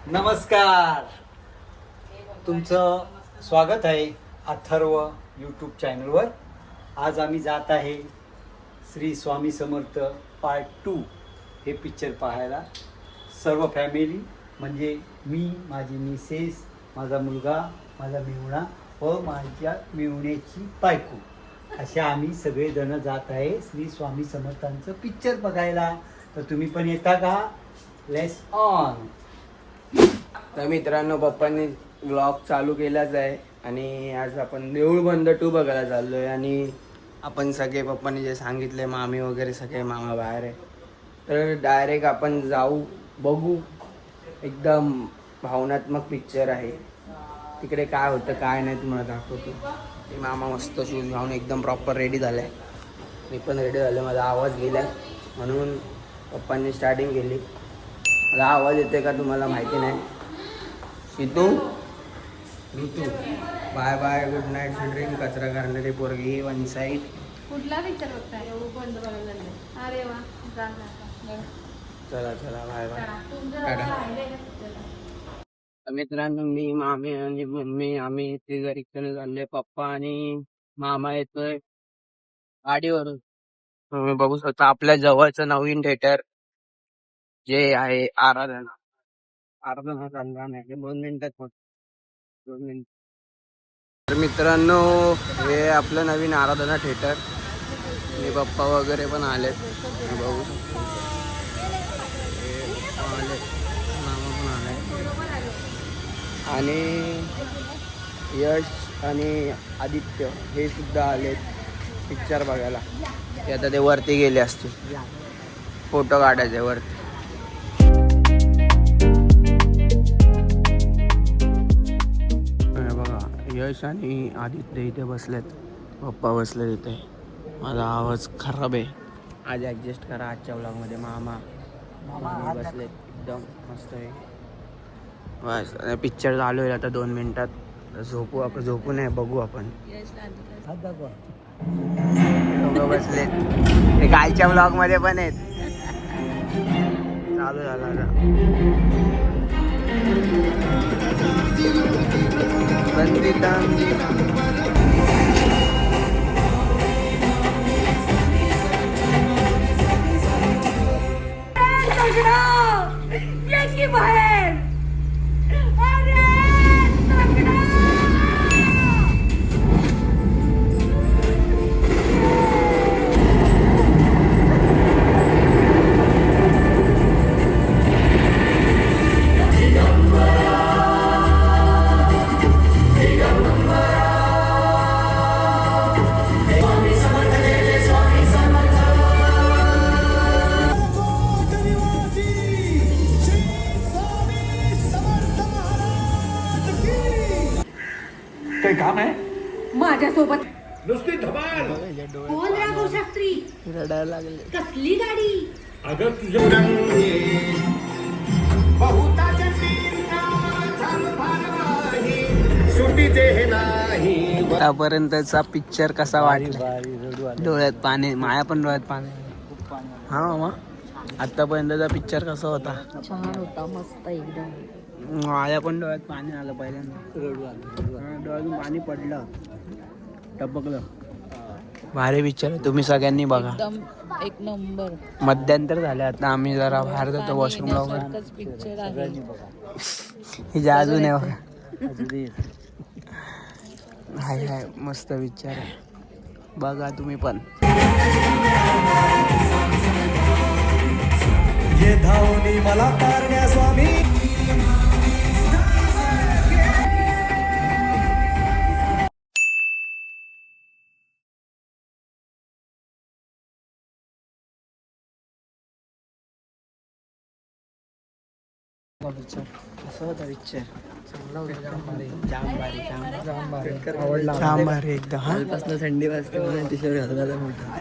नमस्कार, तुमचं स्वागत आहे अथर्व यूट्यूब चॅनलवर. आज आम्ही जात आहे श्री स्वामी समर्थ पार्ट 2 हे पिक्चर पाहायला. सर्व फॅमिली म्हणजे मी, माझी मिसेस, माझा मुलगा, माझा मेहुणा व माझ्या मेहुण्याची बायको अशा आम्ही सगळेजण जात आहे श्री स्वामी समर्थांचं पिक्चर बघायला. तर तुम्ही पण येता का? Let's on. तर मित्रांनो, पप्पांनी व्लॉग चालू केलाच आहे आणि आज आपण देऊळ बंद 2 बघायला चाललोय. आणि आपण सगळे, पप्पांनी जे सांगितले, मामी वगैरे सगळे, मामा बाहेर आहे, तर डायरेक्ट आपण जाऊ, बघू. एकदम भावनात्मक पिक्चर आहे. तिकडे काय होतं काय नाही तुम्हाला दाखवतो. ते मामा मस्त शूज घालून एकदम प्रॉपर रेडी झालं आहे. मी पण रेडी झालो. माझा आवाज गेला म्हणून पप्पांनी स्टार्टिंग केली. मला आवाज येते का तुम्हाला माहिती नाही. Sidhu, Ritu, bye bye, good night, drink, कचरा करणारी पोरगी, वन साईड. कुठला पिक्चर बघताय? बंद करायला लागले. अरे वा, जा जा. चला चला, बाय बाय. तुमचं टाटा. राहिलंय का पिक्चर? मित्रांनो, मी, मामी आणि मम्मी, आम्ही तिघं रिक्षाने चालले. पप्पा आणि मामा येतोय गाडीवरून. तुम्ही बघू शकता आपल्या जवळचं नवीन थिएटर जे आहे आराधना. आराधना चालला नाही 2 मिनिटात होत. 2 मिनिट. तर मित्रांनो, हे आपलं नवीन आराधना थिएटर. आणि पप्पा वगैरे पण आलेत. तुम्ही बघू शकता. हे पप्पा आले, मामा पण आले आणि यश आणि आदित्य हे सुद्धा आलेत पिक्चर बघायला. ते आता ते वरती गेले असतील फोटो काढायचे वरती. बघा, यश आणि आदित्य इथे बसलेत, पप्पा बसलेत इथे. माझा आवाज खराब आहे, आज ॲडजस्ट करा. आजच्या व्लॉगमध्ये मामा बसलेत एकदम मस्त आहे. बस पिक्चर चालू आहे आता 2 मिनिटात. झोपू आपण, झोपू नये, बघू आपण. दोघं बसलेत, ते कालच्या व्लॉगमध्ये पण आहेत. चालू झाला आता. बाहेर. अरे काही काम आहे? माझ्यासोबत नुसती धमाल. कोण राघव शास्त्री? रडायला लागले. कसली गाडी? अगं तुझ्या बहुताच्या टीमचा झालं भारवाही, सुटीचे हे नाही. आतापर्यंतचा पिक्चर कसा वाटला? डोळ्यात पाणी, माया पण डोळ्यात पाणी. हा मामा, आतापर्यंतचा पिक्चर कसा होता? छान होता, मस्त एकदम. माझ्या पण डोळ्यात पाणी आलं पहिल्यांदा. डोळ्यातून पाणी पडलं, टपकलं. भारी पिक्चर आहे, तुम्ही सगळ्यांनी बघा. एकदम एक नंबर. मध्यंतर झाले, आता आम्ही जरा बाहेर जातो वॉशरूमला वगैरे. पिक्चर आहे. हिच्या अजून आहे बघा. हाय हाय, मस्त पिक्चर आहे, बघा तुम्ही पण. ये धावनी मला तारण्या स्वामी. पिक्चर कसं होता? पिक्चर चांगला होता, जाम भारी एकदम. कालपासून थंडी वाजते म्हणून टी शर्ट घातला मोठा.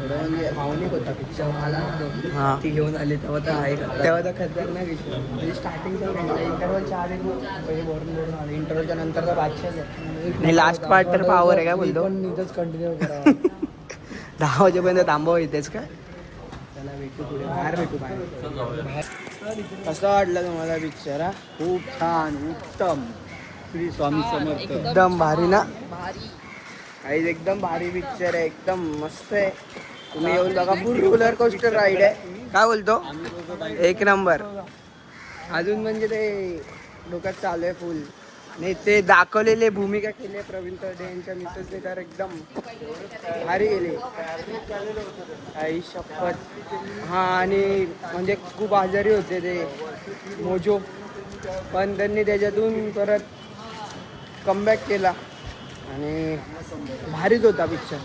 म्हणजे भावनिक होता पिक्चर. ती घेऊन आली तेव्हा तर आहे का, तेव्हा तर खतरनाक विषय. म्हणजे स्टार्टिंगचा इंटरव्हलच्या आधी वरून आले, इंटरव्हलच्या नंतर तर बादशाच आहे. लास्ट पार्ट तर पावर आहे काय बोलतो. पण इथंच कंटिन्यू करा. 10 वाजेपर्यंत थांबावं इथेच काय. चला भेटू पुढे, बाहेर भेटू बाहेर. कसं वाटलं तुम्हाला पिक्चर? हा खूप छान, उत्तम. श्री स्वामी समर्थ. एकदम भारी ना. भारी. काही एकदम भारी पिक्चर आहे, एकदम मस्त आहे. तुम्ही येऊन बघा. फुल रोलर कोस्टर राईड आहे. काय बोलतो? एक नंबर. अजून म्हणजे ते डोक्यात चालू आहे फुल. नाही ते दाखवलेले भूमिका केली आहे प्रवीण तरडे यांच्या मिसेसने, तर एकदम भारी गेली. आई शपथ. हा आणि म्हणजे खूप आजारी होते ते मोजो, पण त्यांनी त्याच्यातून परत कमबॅक केला आणि भारीच होता picture.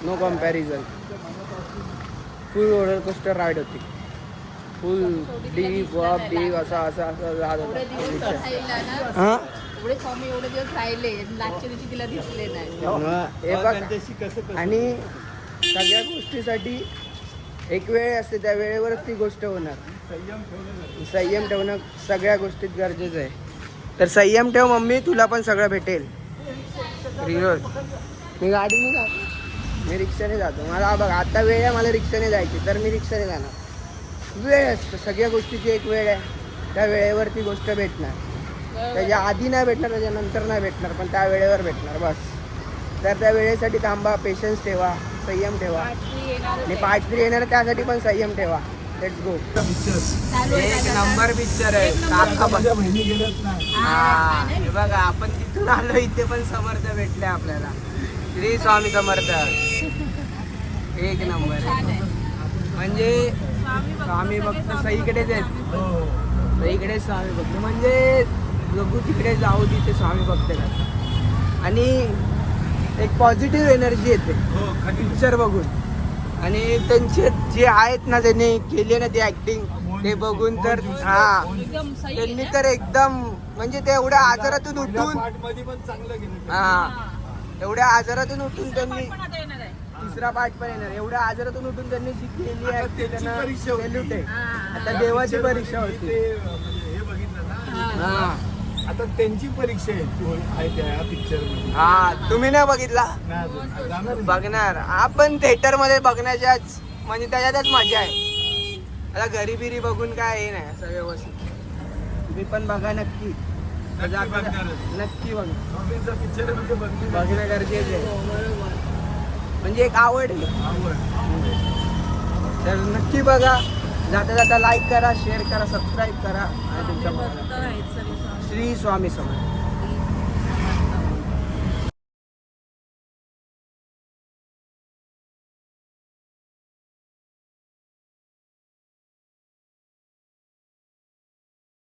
No comparison. Full roller coaster ride होती. फुल डीप वॉक डीप असा असा असं जात एवढे दिवस होता. राहिला ना, हा एवढे स्वामी एवढे दिवस राहिले, मागच्या दिवशी तिला दिसले नाही. हे बघ. त्यांच्याशी कसं आणि सगळ्या गोष्टीसाठी एक वेळ असते, त्या वेळेवरच ती गोष्ट होणार. संयम ठेवणं सगळ्या गोष्टीत गरजेचं आहे. तर संयम ठेव मम्मी, तुला पण सगळं भेटेल. रिरोज मी गाडीने जातो, मी रिक्षाने जातो. मला बघ आता वेळ आहे मला रिक्षाने जायची, तर मी रिक्षाने जाणार. वेळ असतं, सगळ्या गोष्टीची एक वेळ आहे. त्या वेळेवर ती गोष्ट भेटणार. त्याच्या आधी नाही भेटणार, त्याच्यानंतर नाही भेटणार, पण त्या वेळेवर भेटणार बस. तर त्या वेळेसाठी थांबा, पेशन्स ठेवा, संयम ठेवा. आणि पार्ट 3 येणार त्यासाठी पण संयम ठेवा. Let's go. एक नंबर पिक्चर आहे. काका बघ. हा हे बघा, आपण तिथून आलो, इथे पण समर्थ भेटले आपल्याला. श्री स्वामी समर्थ. एक नंबर आहे. म्हणजे स्वामी भक्त सईकडेच आहेत. सईकडे स्वामी भक्त म्हणजे बघू तिकडे जाऊ, तिथे स्वामी भक्त करतात. आणि एक पॉझिटिव्ह एनर्जी येते पिक्चर बघून. आणि त्यांचे जे आहेत ना, त्यांनी केली ना ती ऍक्टिंग, ते बघून तर हा त्यांनी तर एकदम म्हणजे ते एवढ्या आजारातून उठून, हा एवढ्या आजारातून उठून त्यांनी, तिसरा पार्ट पण येणार. एवढ्या आजारातून उठून त्यांनी जी केली ऍक्टिंग, त्यांना सॅल्यूट आहे. आता देवाची परीक्षा होती. हे बघितलं ना, हा आता त्यांची परीक्षा आहे त्या पिक्चर मध्ये. हा तुम्ही नाही बघितला? जाणार बघणार. आपण थिएटर मध्ये बघण्याच्याच म्हणजे त्याच्यातच मजा आहे. आता घरी बिरी बघून काय हे नाही, असं व्यवस्थित. तुम्ही पण बघा नक्की. नक्की बघा. पिक्चर म्हणजे बघणं गरजेचं आहे, म्हणजे एक आवड आहे. तर नक्की बघा. जाता जाता लाईक करा, शेअर करा, सबस्क्राईब करा आणि तुमच्या श्री स्वामी समर्थ.